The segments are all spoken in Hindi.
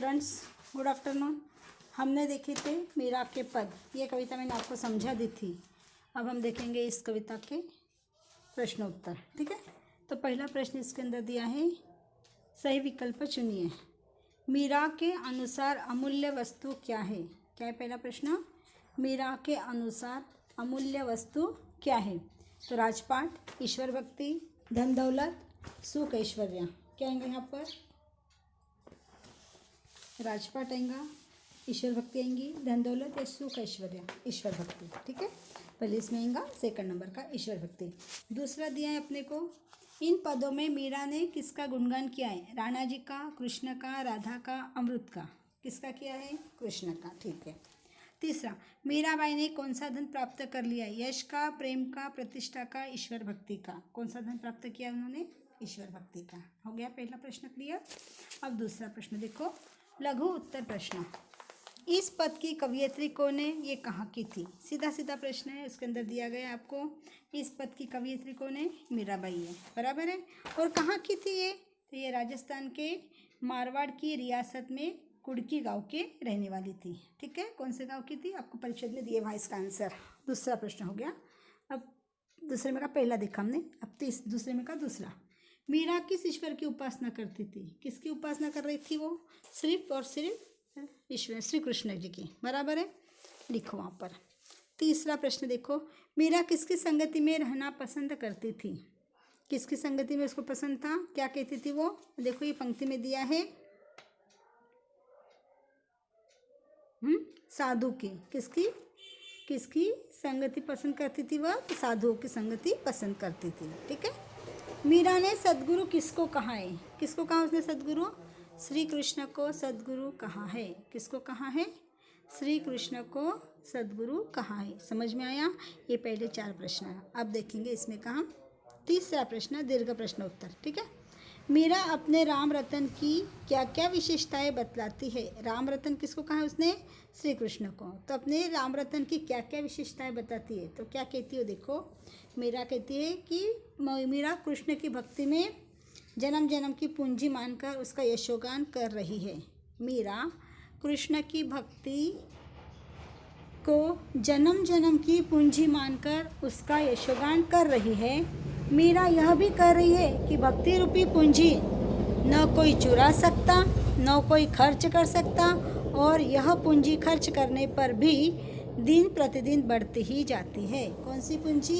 Students, good afternoon. हमने देखे थे मीरा के पद, ये कविता मैंने आपको समझा दी थी। अब हम देखेंगे इस कविता के प्रश्नोत्तर। ठीक है, तो पहला प्रश्न इसके अंदर दिया है, सही विकल्प चुनिए। मीरा के अनुसार अमूल्य वस्तु क्या है? क्या है पहला प्रश्न? मीरा के अनुसार अमूल्य वस्तु क्या है? तो राजपाट, ईश्वर भक्ति, धन दौलत, सुख ऐश्वर्य। क्या आएंगे यहाँ पर? राजपाट आएगा, ईश्वर भक्ति आएंगी, धन दौलत या सुख ऐश्वर्य? ईश्वर भक्ति। ठीक है, पहले इसमें आएगा सेकंड नंबर का ईश्वर भक्ति। दूसरा दिया है अपने को, इन पदों में मीरा ने किसका गुणगान किया है? राणा जी का, कृष्ण का, राधा का, अमृत का? किसका किया है? कृष्ण का। ठीक है। तीसरा, मीराबाई ने कौन सा धन प्राप्त कर लिया? यश का, प्रेम का, प्रतिष्ठा का, ईश्वर भक्ति का? कौन सा धन प्राप्त किया उन्होंने? ईश्वर भक्ति का। हो गया पहला प्रश्न क्लियर। अब दूसरा प्रश्न देखो, लघु उत्तर प्रश्न। इस पद की कवयित्री कौन है? ये कहाँ की थी? सीधा सीधा प्रश्न है, इसके अंदर दिया गया आपको, इस पद की कवयित्री कौन है? मीराबाई है, बराबर है। और कहाँ की थी ये? तो ये राजस्थान के मारवाड़ की रियासत में कुड़की गांव के रहने वाली थी। ठीक है, कौन से गांव की थी? आपको परीक्षा में दिए भाई इसका आंसर। दूसरा प्रश्न हो गया। अब दूसरे में का पहला देखा हमने, अब दूसरे में का दूसरा। मीरा किस ईश्वर की उपासना करती थी? किसकी उपासना कर रही थी वो? सिर्फ और सिर्फ ईश्वर श्री कृष्ण जी की, बराबर है, लिखो वहाँ पर। तीसरा प्रश्न देखो, मीरा किसकी संगति में रहना पसंद करती थी? किसकी संगति में उसको पसंद था? क्या कहती थी वो? देखो ये पंक्ति में दिया है, साधु की। किसकी संगति पसंद करती थी वह? साधुओं की संगति पसंद करती थी। ठीक है। मीरा ने सद्गुरु किसको कहा है? किसको कहा उसने सद्गुरु? श्री कृष्ण को सद्गुरु कहा है। किसको कहा है? श्री कृष्ण को सद्गुरु कहा है। समझ में आया? ये पहले चार प्रश्न है। अब देखेंगे इसमें का हम तीसरा प्रश्न, दीर्घ प्रश्न उत्तर। ठीक है। मीरा अपने राम रतन की क्या क्या विशेषताएं बतलाती है? राम रतन किसको कहा है उसने? श्री कृष्ण को। तो अपने राम रतन की क्या क्या विशेषताएं बताती है? तो क्या कहती है देखो, मीरा कहती है कि मीरा कृष्ण की भक्ति में जन्म जन्म की पूंजी मानकर उसका यशोगान कर रही है। मीरा कृष्ण की भक्ति को जन्म जन्म की पूंजी मानकर उसका यशोगान कर रही है। मीरा यह भी कर रही है कि भक्ति रूपी पूंजी न कोई चुरा सकता, न कोई खर्च कर सकता, और यह पूंजी खर्च करने पर भी दिन प्रतिदिन बढ़ती ही जाती है। कौन सी पूंजी?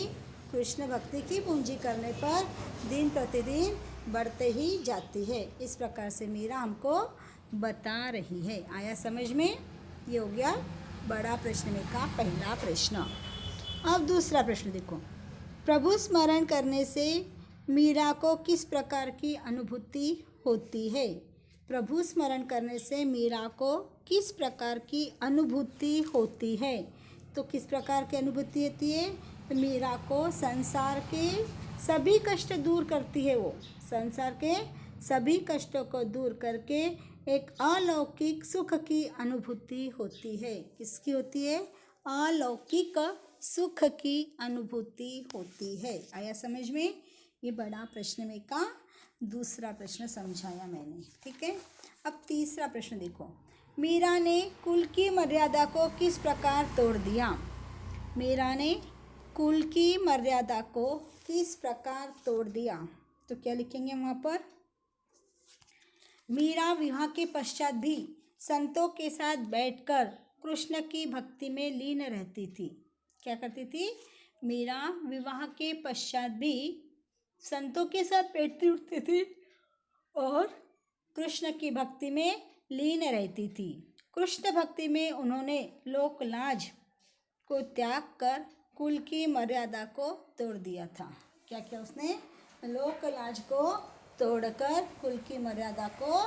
कृष्ण भक्ति की पूंजी करने पर दिन प्रतिदिन बढ़ते ही जाती है। इस प्रकार से मीरा हमको बता रही है। आया समझ में? ये हो गया बड़ा प्रश्न में का पहला प्रश्न। अब दूसरा प्रश्न देखो, प्रभु स्मरण करने से मीरा को किस प्रकार की अनुभूति होती है? प्रभु स्मरण करने से मीरा को किस प्रकार की अनुभूति होती है? तो किस प्रकार की अनुभूति होती है? तो मीरा को संसार के सभी कष्ट दूर करती है। वो संसार के सभी कष्टों को दूर करके एक अलौकिक सुख की अनुभूति होती है। किसकी होती है? अलौकिक सुख की अनुभूति होती है। आया समझ में? ये बड़ा प्रश्न में का दूसरा प्रश्न समझाया मैंने। ठीक है। अब तीसरा प्रश्न देखो, मीरा ने कुल की मर्यादा को किस प्रकार तोड़ दिया? मीरा ने कुल की मर्यादा को किस प्रकार तोड़ दिया? तो क्या लिखेंगे वहाँ पर? मीरा विवाह के पश्चात भी संतों के साथ बैठकर कृष्ण की भक्ति में लीन रहती थी। क्या करती थी? मीरा विवाह के पश्चात भी संतों के साथ बैठती उठती थी और कृष्ण की भक्ति में लीन रहती थी। कृष्ण भक्ति में उन्होंने लोक लाज को त्याग कर कुल की मर्यादा को तोड़ दिया था। क्या किया उसने? लोक लाज को तोड़कर कुल की मर्यादा को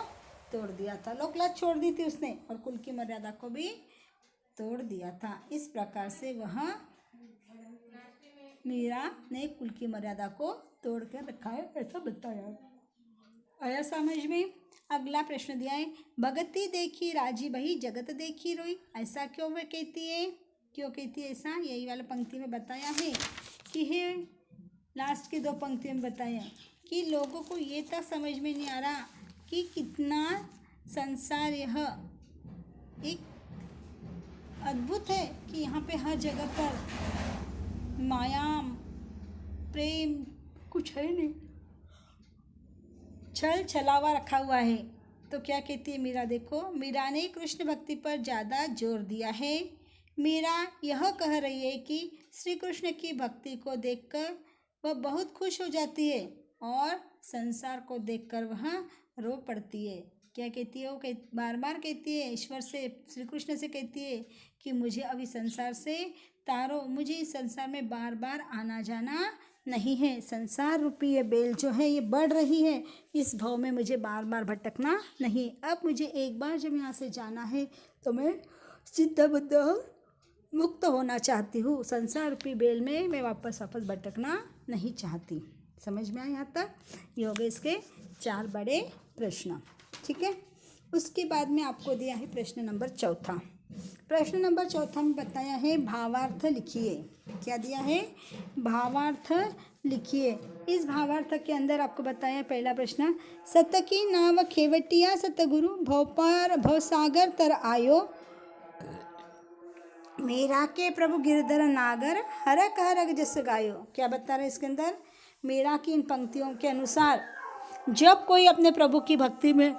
तोड़ दिया था। लोक लाज छोड़ दी थी उसने और कुल की मर्यादा को भी तोड़ दिया था। इस प्रकार से वह मीरा ने कुल की मर्यादा को तोड़ कर रखा है, ऐसा बताया। आया समझ में? अगला प्रश्न दिया है, भगती देखी राजी बही जगत देखी रोई। ऐसा क्यों वह कहती है? क्यों कहती है ऐसा? यही वाला पंक्ति में बताया है कि है, लास्ट की दो पंक्तियों में बताया कि लोगों को ये तक समझ में नहीं आ रहा कि कितना संसार यह एक अद्भुत है कि यहाँ पे हर जगह पर माया प्रेम कुछ है नहीं, छल छलावा रखा हुआ है। तो क्या कहती है मीरा, देखो मीरा ने कृष्ण भक्ति पर ज़्यादा जोर दिया है। मीरा यह कह रही है कि श्री कृष्ण की भक्ति को देखकर वह बहुत खुश हो जाती है और संसार को देखकर वह रो पड़ती है। क्या कहती है वो, बार बार कहती है ईश्वर से, श्री कृष्ण से कहती है कि मुझे अभी संसार से तारो, मुझे इस संसार में बार बार आना जाना नहीं है। संसार रूपी ये बेल जो है ये बढ़ रही है, इस भाव में मुझे बार बार भटकना नहीं। अब मुझे एक बार जब यहाँ से जाना है तो मैं सिद्ध बुद्ध मुक्त होना चाहती हूँ। संसार रूपी बेल में मैं वापस भटकना नहीं चाहती। समझ में आया यहाँ तक? ये हो गए इसके 4 बड़े प्रश्न। ठीक है, उसके बाद में आपको दिया है प्रश्न नंबर 4। प्रश्न नंबर 4 में बताया है भावार्थ लिखिए। क्या दिया है? भावार्थ लिखिए। इस भावार्थ के अंदर आपको बताया पहला प्रश्न, सत की नाव खेवटिया सतगुरु भवपार भवसागर तर आयो, मेरा के प्रभु गिरधर नागर हरक हरक जस गायो। क्या बता रहे इसके अंदर? मेरा की इन पंक्तियों के अनुसार जब कोई अपने प्रभु की भक्ति में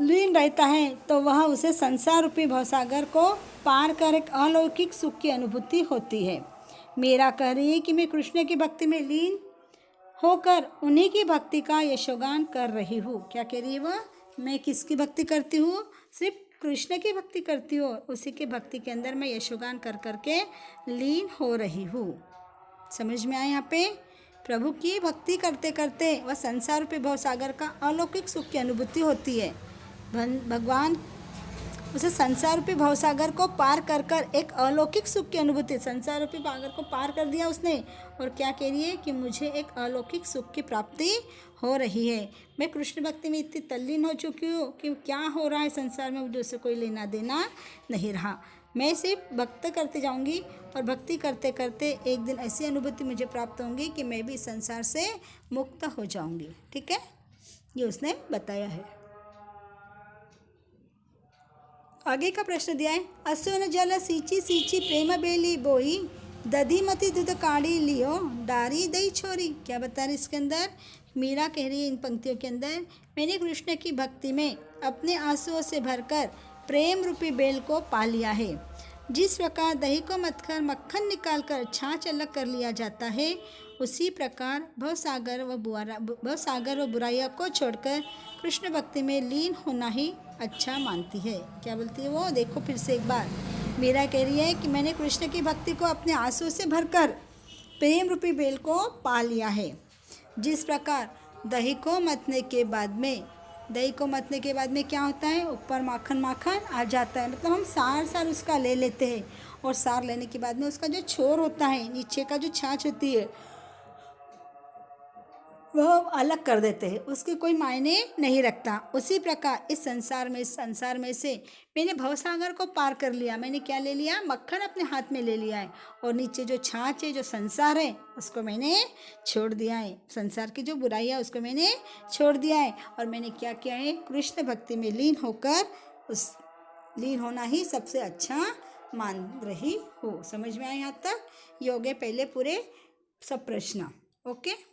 लीन रहता है तो वह उसे संसार रूपी भवसागर को पार कर एक अलौकिक सुख की अनुभूति होती है। मेरा कह रही है कि मैं कृष्ण की भक्ति में लीन होकर उन्हीं की भक्ति का यशोगान कर रही हूँ। क्या कह रही है वह? मैं किसकी भक्ति करती हूँ? सिर्फ कृष्ण की भक्ति करती हूँ, उसी की भक्ति के अंदर मैं यशोगान कर करके लीन हो रही हूँ। समझ में आया? यहाँ पे प्रभु की भक्ति करते करते वह संसार रूपी भवसागर का अलौकिक सुख की अनुभूति होती है। भगवान उसे संसार रूपी भवसागर को पार कर कर एक अलौकिक सुख की अनुभूति, संसार रूपी सागर को पार कर दिया उसने, और क्या कह रही है कि मुझे एक अलौकिक सुख की प्राप्ति हो रही है। मैं कृष्ण भक्ति में इतनी तल्लीन हो चुकी हूँ कि क्या हो रहा है संसार में मुझे उससे कोई लेना देना नहीं रहा। मैं सिर्फ भक्त करते जाऊँगी और भक्ति करते करते एक दिन ऐसी अनुभूति मुझे प्राप्त होंगी कि मैं भी संसार से मुक्त हो जाऊँगी। ठीक है, ये उसने बताया है। आगे का प्रश्न दिया है, असुन जल सींची सींची प्रेम बेली बोई, दधीमती दूध काढ़ी लियो डारी दई छोरी। क्या बता रही इसके अंदर? मीरा कह रही है इन पंक्तियों के अंदर, मैंने कृष्ण की भक्ति में अपने आंसुओं से भरकर प्रेम रूपी बेल को पा लिया है। जिस प्रकार दही को मथकर मक्खन निकालकर छाछ अलग कर लिया जाता है, उसी प्रकार भवसागर व बुराइयों को छोड़कर कृष्ण भक्ति में लीन होना ही अच्छा मानती है। क्या बोलती है वो? देखो फिर से एक बार मीरा कह रही है कि मैंने कृष्ण की भक्ति को अपने आंसू से भरकर प्रेम रूपी बेल को पा लिया है। जिस प्रकार दही को मतने के बाद में क्या होता है? ऊपर माखन माखन आ जाता है, मतलब हम सार उसका ले लेते हैं, और सार लेने के बाद में उसका जो छोर होता है, नीचे का जो छाछ होती है, वह अलग कर देते हैं, उसके कोई मायने नहीं रखता। उसी प्रकार इस संसार में से मैंने भवसागर को पार कर लिया। मैंने क्या ले लिया? मक्खन अपने हाथ में ले लिया है, और नीचे जो छाछ है, जो संसार है, उसको मैंने छोड़ दिया है। संसार की जो बुराई है उसको मैंने छोड़ दिया है, और मैंने क्या किया है? कृष्ण भक्ति में लीन होकर उस लीन होना ही सबसे अच्छा मान रही हूँ। समझ में आया यहाँ तक? ये हो गए पहले पूरे सब प्रश्न। ओके।